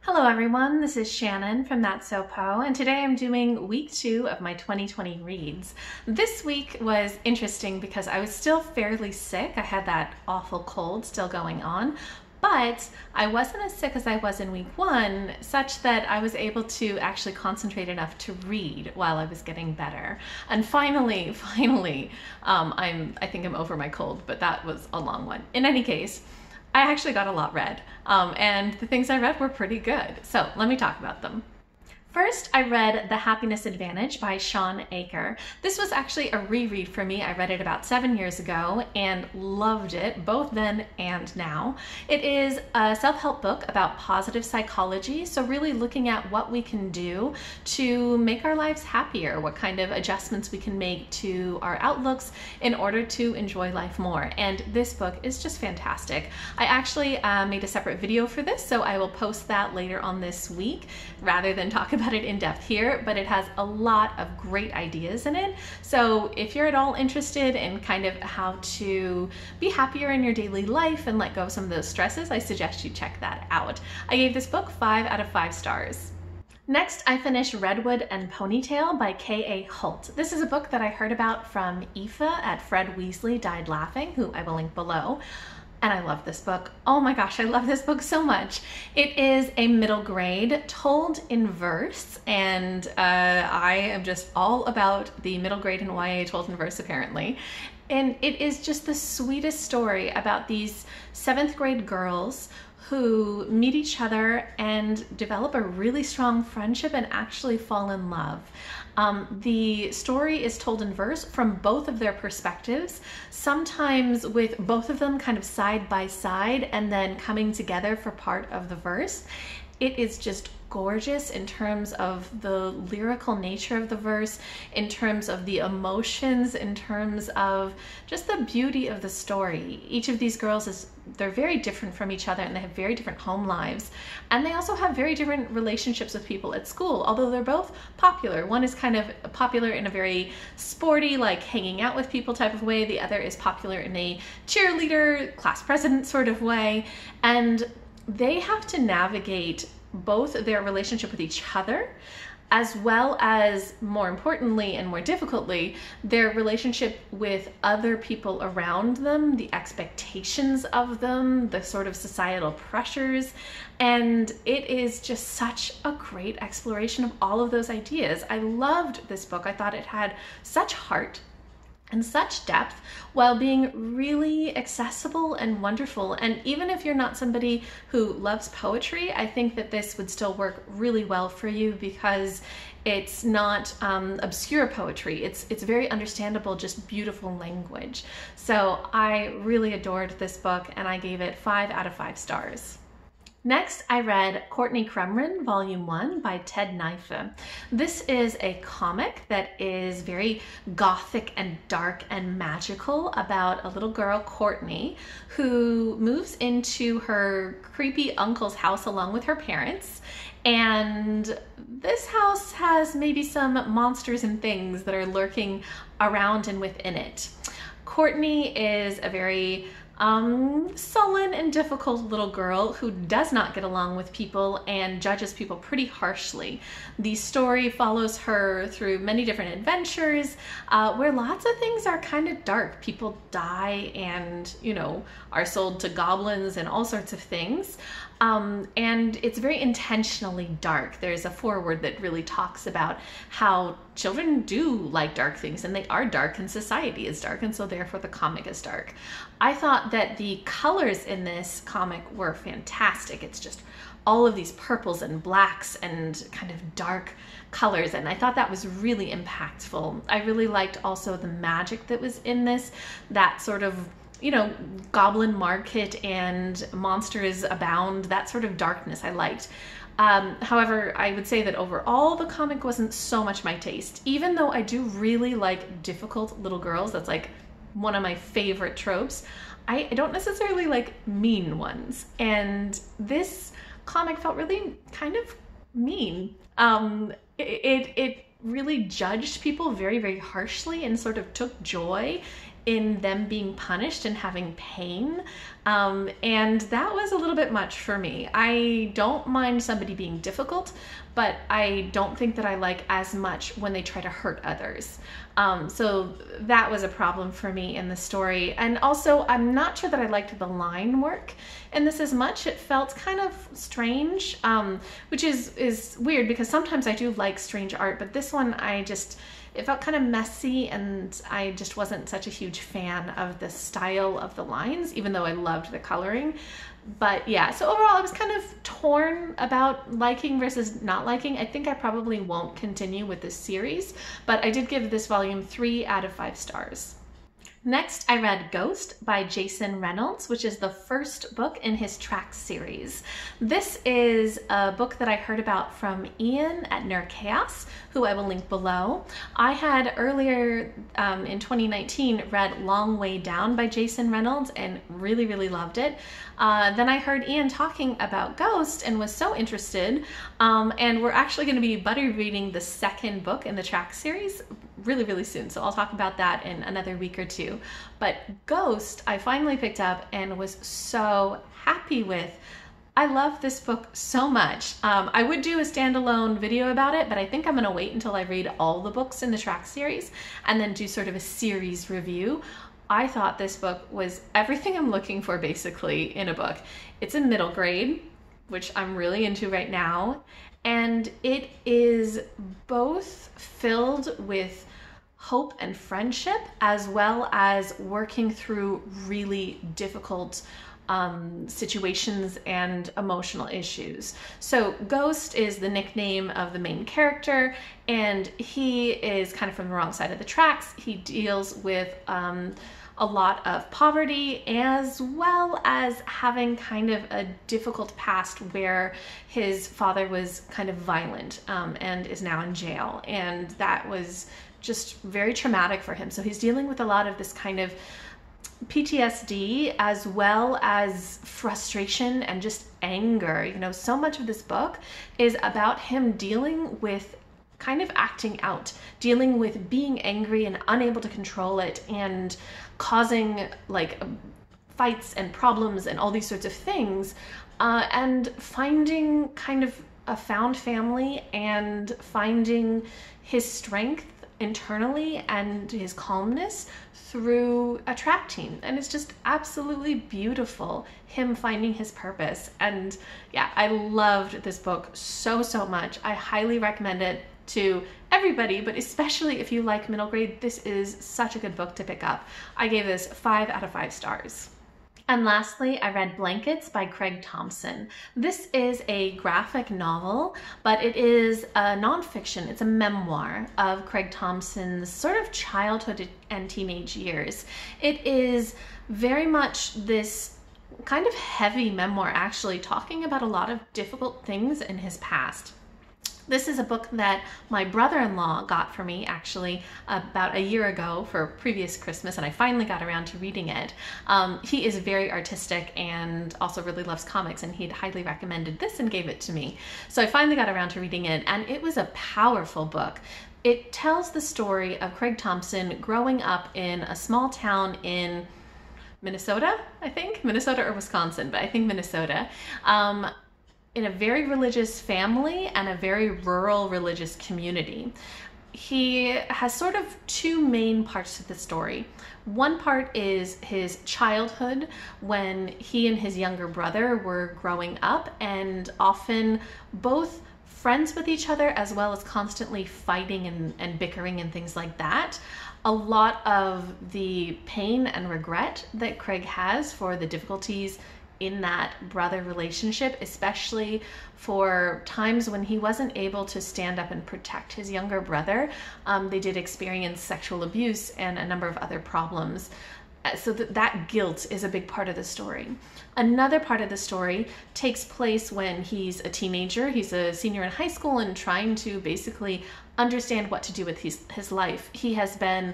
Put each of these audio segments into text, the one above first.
Hello everyone, this is Shannon from That's So Po, and today I'm doing week 2 of my 2020 reads. This week was interesting because I was still fairly sick. I had that awful cold still going on, but I wasn't as sick as I was in week 1, such that I was able to actually concentrate enough to read while I was getting better. And finally, I think I'm over my cold, but that was a long one. In any case, I actually got a lot read, and the things I read were pretty good. So let me talk about them. First, I read The Happiness Advantage by Shawn Achor. This was actually a reread for me. I read it about 7 years ago and loved it, both then and now. It is a self-help book about positive psychology, so really looking at what we can do to make our lives happier, what kind of adjustments we can make to our outlooks in order to enjoy life more. And this book is just fantastic. I actually made a separate video for this, so I will post that later on this week rather than talk about it in depth here, but it has a lot of great ideas in it. So if you're at all interested in kind of how to be happier in your daily life and let go of some of those stresses, I suggest you check that out. I gave this book 5 out of 5 stars. Next, I finished Redwood and Ponytail by K.A. Holt. This is a book that I heard about from Aoife at Fred Weasley Died Laughing, who I will link below. And I love this book. Oh my gosh, I love this book so much. It is a middle grade told in verse, and I am just all about the middle grade and YA told in verse apparently. And it is just the sweetest story about these 7th grade girls who meet each other and develop a really strong friendship and actually fall in love. The story is told in verse from both of their perspectives, sometimes with both of them kind of side by side and then coming together for part of the verse. It is just gorgeous in terms of the lyrical nature of the verse, in terms of the emotions, in terms of just the beauty of the story. Each of these girls they're very different from each other, and they have very different home lives, and they also have very different relationships with people at school, although they're both popular. One is kind of popular in a very sporty, like hanging out with people type of way. The other is popular in a cheerleader, class president sort of way, and they have to navigate both their relationship with each other, as well as, more importantly and more difficultly, their relationship with other people around them, the expectations of them, the sort of societal pressures. And it is just such a great exploration of all of those ideas. I loved this book. I thought it had such heart and such depth while being really accessible and wonderful. And even if you're not somebody who loves poetry, I think that this would still work really well for you because it's not obscure poetry. It's very understandable, just beautiful language. So I really adored this book, and I gave it 5 out of 5 stars. Next, I read Courtney, Crumrin, Volume 1 by Naifeh. This is a comic that is very gothic and dark and magical about a little girl, Courtney, who moves into her creepy uncle's house along with her parents. And this house has maybe some monsters and things that are lurking around and within it. Courtney is a very sullen and difficult little girl who does not get along with people and judges people pretty harshly. The story follows her through many different adventures where lots of things are kind of dark. People die and, are sold to goblins and all sorts of things. And it's very intentionally dark. There's a foreword that really talks about how children do like dark things, and they are dark, and society is dark, and so therefore the comic is dark. I thought that the colors in this comic were fantastic. It's just all of these purples and blacks and kind of dark colors, and I thought that was really impactful. I really liked also the magic that was in this, that sort of goblin market and monsters abound, that sort of darkness I liked. However, I would say that overall the comic wasn't so much my taste, even though I do really like difficult little girls. That's like one of my favorite tropes. I don't necessarily like mean ones, and this comic felt really kind of mean. It really judged people very, very harshly and sort of took joy in them being punished and having pain. And that was a little bit much for me. I don't mind somebody being difficult, but I don't think that I like as much when they try to hurt others. So that was a problem for me in the story. And also, I'm not sure that I liked the line work in this as much. It felt kind of strange, which is weird because sometimes I do like strange art, but this one it felt kind of messy, and I just wasn't such a huge fan of the style of the lines, even though I loved the coloring. But yeah, so overall I was kind of torn about liking versus not liking. I think I probably won't continue with this series, but I did give this volume 3 out of 5 stars. Next, I read Ghost by Jason Reynolds, which is the first book in his Tracks series. This is a book that I heard about from Ian at Nur Chaos, who I will link below. I had earlier in 2019 read Long Way Down by Jason Reynolds and really, really loved it. Then I heard Ian talking about Ghost and was so interested, and we're actually going to be buddy reading the second book in the Tracks series really, really soon. So I'll talk about that in another week or two. But Ghost, I finally picked up and was so happy with. I love this book so much. I would do a standalone video about it, but I think I'm gonna wait until I read all the books in the Tracks series and then do sort of a series review. I thought this book was everything I'm looking for basically in a book. It's a middle grade, which I'm really into right now. And it is both filled with hope and friendship, as well as working through really difficult situations and emotional issues. So Ghost is the nickname of the main character, and he is kind of from the wrong side of the tracks. He deals with a lot of poverty, as well as having kind of a difficult past where his father was kind of violent and is now in jail, and that was just very traumatic for him. So he's dealing with a lot of this kind of PTSD, as well as frustration and just anger. You know, so much of this book is about him dealing with kind of acting out, dealing with being angry and unable to control it, and causing like fights and problems and all these sorts of things, and finding kind of a found family and finding his strength internally and his calmness through attracting. And it's just absolutely beautiful, him finding his purpose. And yeah, I loved this book so much. I highly recommend it to everybody, but especially if you like middle grade, this is such a good book to pick up. I gave this 5 out of 5 stars. And lastly, I read Blankets by Craig Thompson. This is a graphic novel, but it is a nonfiction. It's a memoir of Craig Thompson's sort of childhood and teenage years. It is very much this kind of heavy memoir, actually, talking about a lot of difficult things in his past. This is a book that my brother-in-law got for me actually about a year ago for previous Christmas, and I finally got around to reading it. He is very artistic and also really loves comics, and he'd highly recommended this and gave it to me. So I finally got around to reading it, and it was a powerful book. It tells the story of Craig Thompson growing up in a small town in Minnesota, I think? Minnesota or Wisconsin, but I think Minnesota. In a very religious family and a very rural religious community. He has sort of 2 main parts to the story. One part is his childhood, when he and his younger brother were growing up and often both friends with each other, as well as constantly fighting and bickering and things like that. A lot of the pain and regret that Craig has for the difficulties in that brother relationship, especially for times when he wasn't able to stand up and protect his younger brother. They did experience sexual abuse and a number of other problems. So that guilt is a big part of the story. Another part of the story takes place when he's a teenager. He's a senior in high school and trying to basically understand what to do with his life. He has been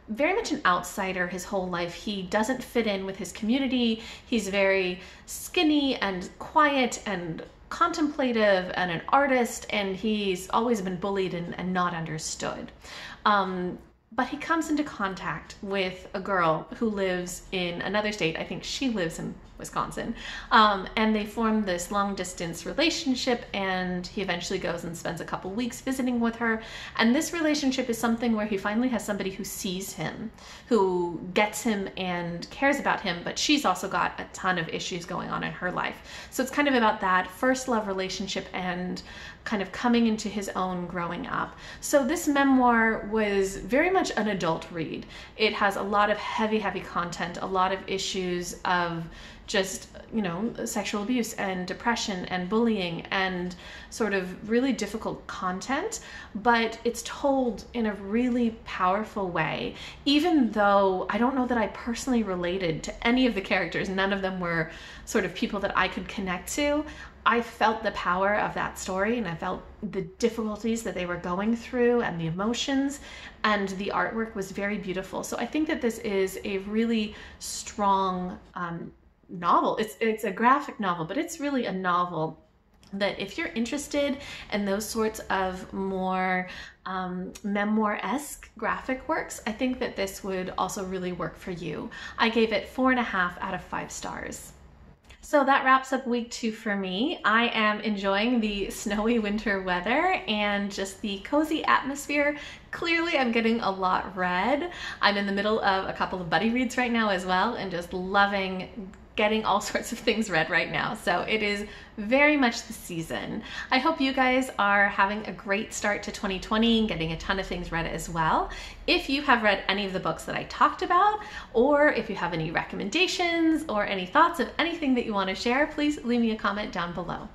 very much an outsider his whole life. He doesn't fit in with his community. He's very skinny and quiet and contemplative and an artist, and he's always been bullied and not understood. but he comes into contact with a girl who lives in another state. I think she lives in Wisconsin. And they form this long distance relationship, and he eventually goes and spends a couple weeks visiting with her. And this relationship is something where he finally has somebody who sees him, who gets him and cares about him, but she's also got a ton of issues going on in her life. So it's kind of about that first love relationship and kind of coming into his own growing up. So this memoir was very much an adult read. It has a lot of heavy content, a lot of issues of just, you know, sexual abuse and depression and bullying and sort of really difficult content, but it's told in a really powerful way. Even though I don't know that I personally related to any of the characters, none of them were sort of people that I could connect to, I felt the power of that story, and I felt the difficulties that they were going through and the emotions, and the artwork was very beautiful. So I think that this is a really strong novel. It's a graphic novel, but it's really a novel that if you're interested in those sorts of more memoir-esque graphic works, I think that this would also really work for you. I gave it 4.5 out of 5 stars. So that wraps up week 2 for me. I am enjoying the snowy winter weather and just the cozy atmosphere. Clearly I'm getting a lot read. I'm in the middle of a couple of buddy reads right now as well, and just loving getting all sorts of things read right now. So it is very much the season. I hope you guys are having a great start to 2020 and getting a ton of things read as well. If you have read any of the books that I talked about, or if you have any recommendations or any thoughts of anything that you want to share, please leave me a comment down below.